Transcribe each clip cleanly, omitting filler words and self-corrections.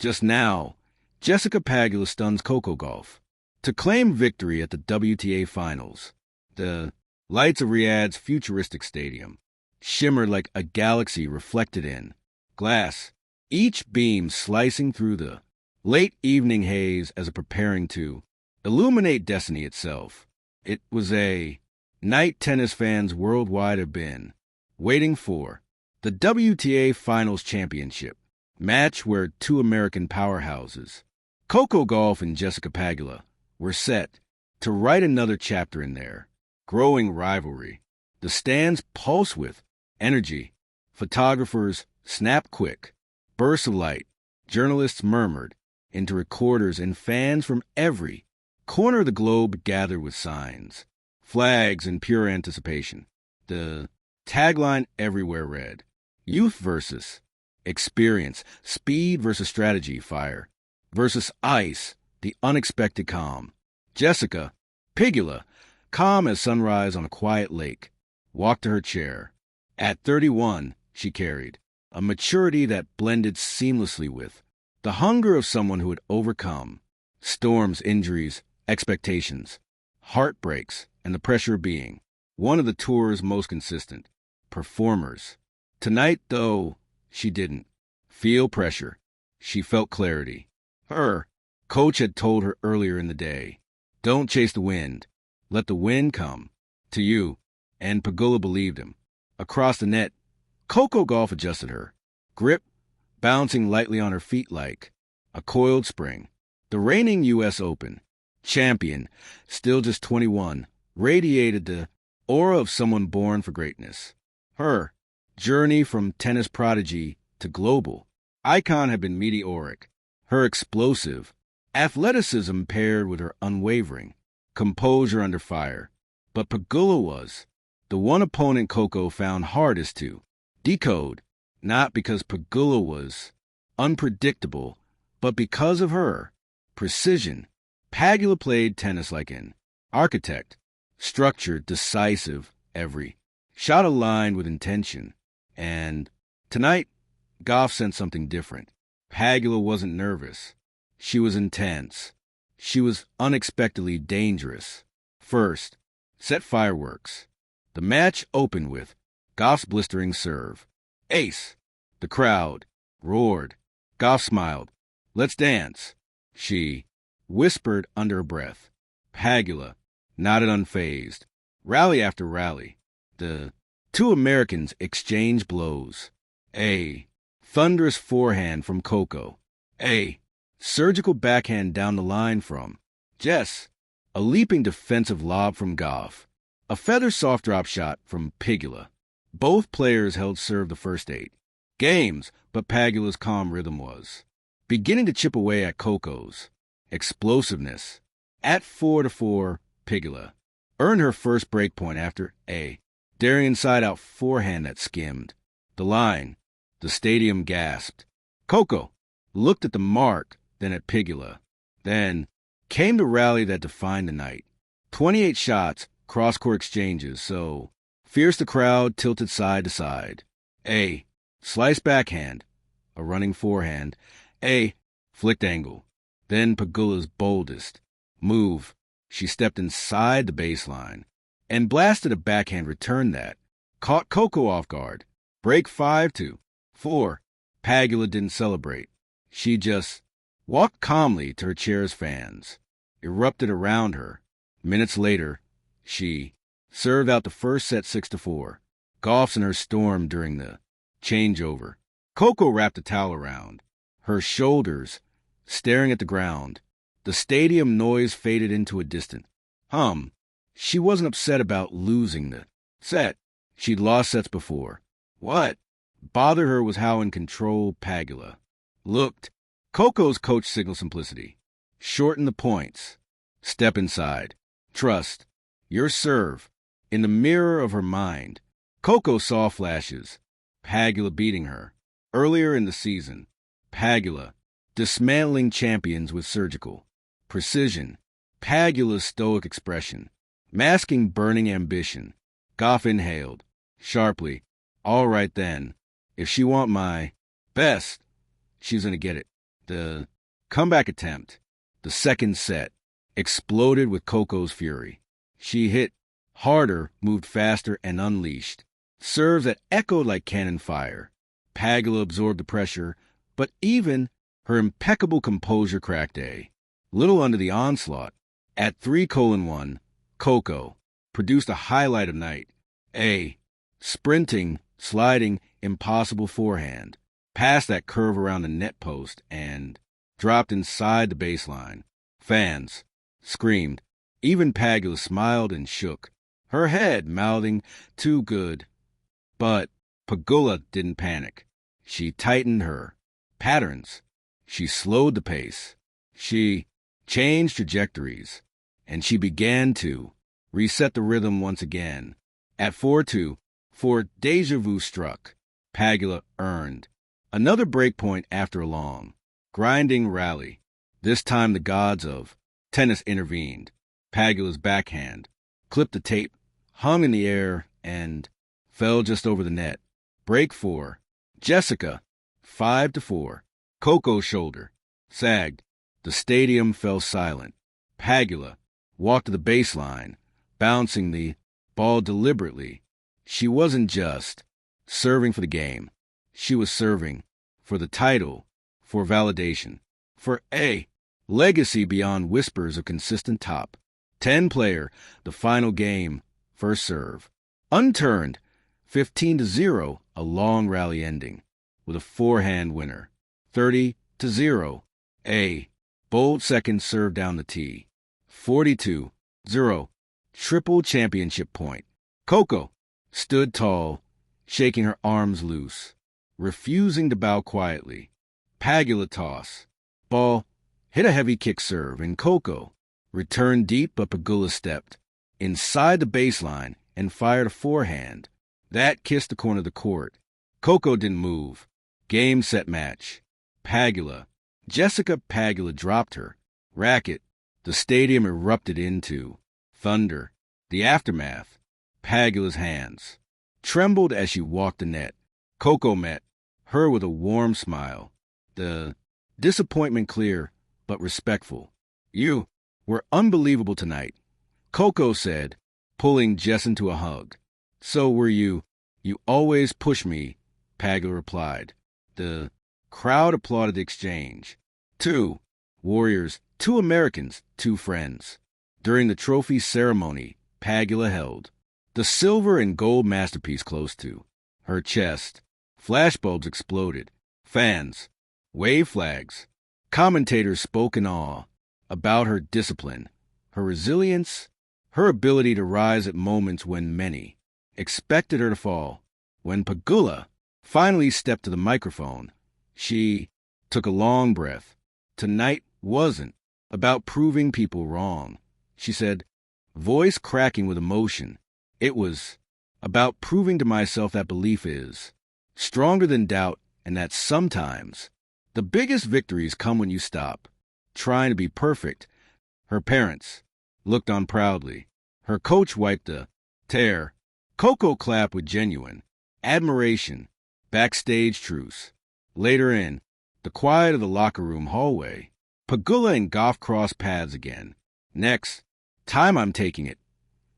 Just now, Jessica Pegula stuns Coco Gauff to claim victory at the WTA Finals. The lights of Riyadh's futuristic stadium shimmered like a galaxy reflected in glass, each beam slicing through the late evening haze as if preparing to illuminate destiny itself. It was a night tennis fans worldwide have been waiting for. The WTA Finals Championship match where two American powerhouses, Coco Gauff and Jessica Pegula, were set to write another chapter in their growing rivalry. The stands pulse with energy. Photographers snapped quick bursts of light. Journalists murmured into recorders, and fans from every corner of the globe gathered with signs, flags in pure anticipation. The tagline everywhere read, "Youth versus experience, speed versus strategy, fire versus ice, the unexpected calm." Jessica Pegula, calm as sunrise on a quiet lake, walked to her chair. At 31, she carried a maturity that blended seamlessly with the hunger of someone who had overcome storms, injuries, expectations, heartbreaks, and the pressure of being one of the tour's most consistent performers. Tonight, though, she didn't feel pressure. She felt clarity. Her coach had told her earlier in the day, "Don't chase the wind. Let the wind come to you." And Pegula believed him. Across the net, Coco Gauff adjusted her grip, bouncing lightly on her feet like a coiled spring. The reigning U.S. Open champion, still just 21, radiated the aura of someone born for greatness. Her journey from tennis prodigy to global icon had been meteoric. Her explosive athleticism paired with her unwavering composure under fire. But Pegula was the one opponent Coco found hardest to decode, not because Pegula was unpredictable, but because of her precision. Pegula played tennis like an architect, structured, decisive, every shot aligned with intention. And tonight, Gauff sent something different. Pegula wasn't nervous. She was intense. She was unexpectedly dangerous. First, set fireworks. The match opened with Gauff's blistering serve. Ace! The crowd roared. Gauff smiled. "Let's dance," she whispered under her breath. Pegula nodded unfazed. Rally after rally, the two Americans exchanged blows. A thunderous forehand from Coco. A surgical backhand down the line from Jess. A leaping defensive lob from Gauff. A feather soft drop shot from Pegula. Both players held serve the first 8 games, but Pegula's calm rhythm was beginning to chip away at Coco's explosiveness. At 4-4, Pegula earned her first break point after a daring inside-out forehand that skimmed the line. The stadium gasped. Coco looked at the mark, then at Pegula. Then came the rally that defined the night. 28 shots, cross-court exchanges, so fierce the crowd tilted side to side. A slice backhand, a running forehand, a flicked angle. Then Pegula's boldest move. She stepped inside the baseline and blasted a backhand return that caught Coco off guard. Break 5-4. Pegula didn't celebrate. She just walked calmly to her chair's fans, erupted around her. Minutes later, she served out the first set 6-4. Gauff's in her storm during the changeover. Coco wrapped a towel around her shoulders, staring at the ground. The stadium noise faded into a distant hum. She wasn't upset about losing the set. She'd lost sets before. What bothered her was how in control Pegula looked. Coco's coach signaled simplicity. Shorten the points. Step inside. Trust your serve. In the mirror of her mind, Coco saw flashes. Pegula beating her earlier in the season. Pegula dismantling champions with surgical precision. Pegula's stoic expression masking burning ambition. Gauff inhaled sharply. All right then. If she want my best, she's going to get it. The comeback attempt, the second set, exploded with Coco's fury. She hit harder, moved faster, and unleashed serves that echoed like cannon fire. Pegula absorbed the pressure, but even her impeccable composure cracked a little under the onslaught. At 3:1, Coco produced a highlight of night. A sprinting, sliding, impossible forehand, past that curve around the net post and dropped inside the baseline. Fans screamed. Even Pegula smiled and shook, her head mouthing, "Too good." But Pegula didn't panic. She tightened her patterns. She slowed the pace. She changed trajectories. And she began to reset the rhythm once again. At 4-2, for deja vu struck, Pegula earned another breakpoint after a long, grinding rally. This time the gods of tennis intervened. Pegula's backhand clipped the tape, hung in the air, and fell just over the net. Break 4. Jessica, 5-4. Coco's shoulder sagged. The stadium fell silent. Pegula walked to the baseline, bouncing the ball deliberately. She wasn't just serving for the game. She was serving for the title, for validation, for a legacy beyond whispers of consistent top. 10-player, the final game, first serve. Unturned, 15-0, a long rally ending, with a forehand winner. 30-0, a bold second serve down the tee. 42-0, triple championship point. Coco stood tall, shaking her arms loose, refusing to bow quietly. Pegula toss. Ball hit a heavy kick serve, and Coco returned deep, but Pegula stepped inside the baseline and fired a forehand. That kissed the corner of the court. Coco didn't move. Game, set, match. Pegula. Jessica Pegula dropped her racket. The stadium erupted into thunder. The aftermath. Pegula's hands trembled as she walked the net. Coco met her with a warm smile. The disappointment clear, but respectful. "You were unbelievable tonight," Coco said, pulling Jess into a hug. "So were you. You always push me," Pegula replied. The crowd applauded the exchange. 2 warriors, 2 Americans, 2 friends. During the trophy ceremony, Pegula held the silver and gold masterpiece close to her chest. Flashbulbs exploded. Fans waved flags. Commentators spoke in awe about her discipline, her resilience, her ability to rise at moments when many expected her to fall. When Pegula finally stepped to the microphone, she took a long breath. Tonight wasn't about proving people wrong, she said, voice cracking with emotion. It was about proving to myself that belief is stronger than doubt, and that sometimes the biggest victories come when you stop trying to be perfect. Her parents looked on proudly. Her coach wiped a tear. Coco clapped with genuine admiration. Backstage truce. Later in the quiet of the locker room hallway, Pegula and Gauff crossed paths again. "Next time I'm taking it,"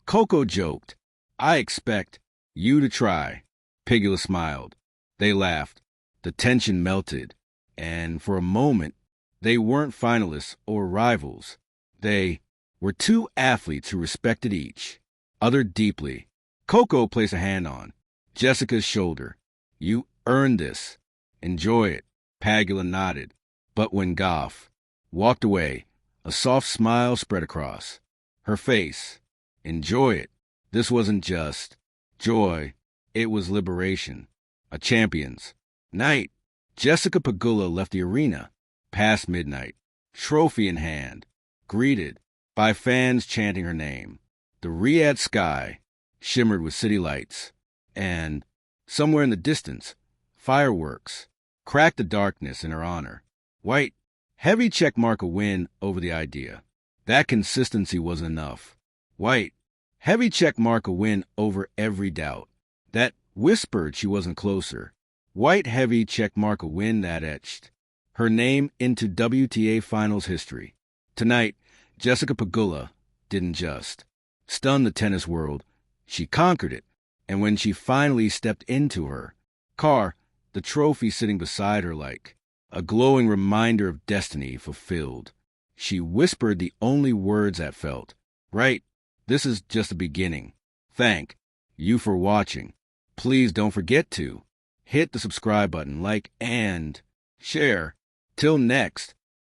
Coco joked. "I expect you to try." Pegula smiled. They laughed. The tension melted. And for a moment, they weren't finalists or rivals. They were 2 athletes who respected each other deeply. Coco placed a hand on Jessica's shoulder. "You earned this. Enjoy it." Pegula nodded. But when Gauff walked away, a soft smile spread across her face. "Enjoy it." This wasn't just joy. It was liberation. A champion's night. Jessica Pegula left the arena past midnight, trophy in hand, greeted by fans chanting her name. The Riyadh sky shimmered with city lights, and somewhere in the distance, fireworks cracked the darkness in her honor. White, heavy check mark a win over the idea. That consistency was enough. White, heavy check mark a win over every doubt that whispered she wasn't closer. White, heavy check mark a win that etched her name into WTA Finals history. Tonight, Jessica Pegula didn't just stun the tennis world, she conquered it. And when she finally stepped into her car, the trophy sitting beside her like a glowing reminder of destiny fulfilled, she whispered the only words that felt right. This is just the beginning. Thank you for watching. Please don't forget to hit the subscribe button, like, and share. Till next.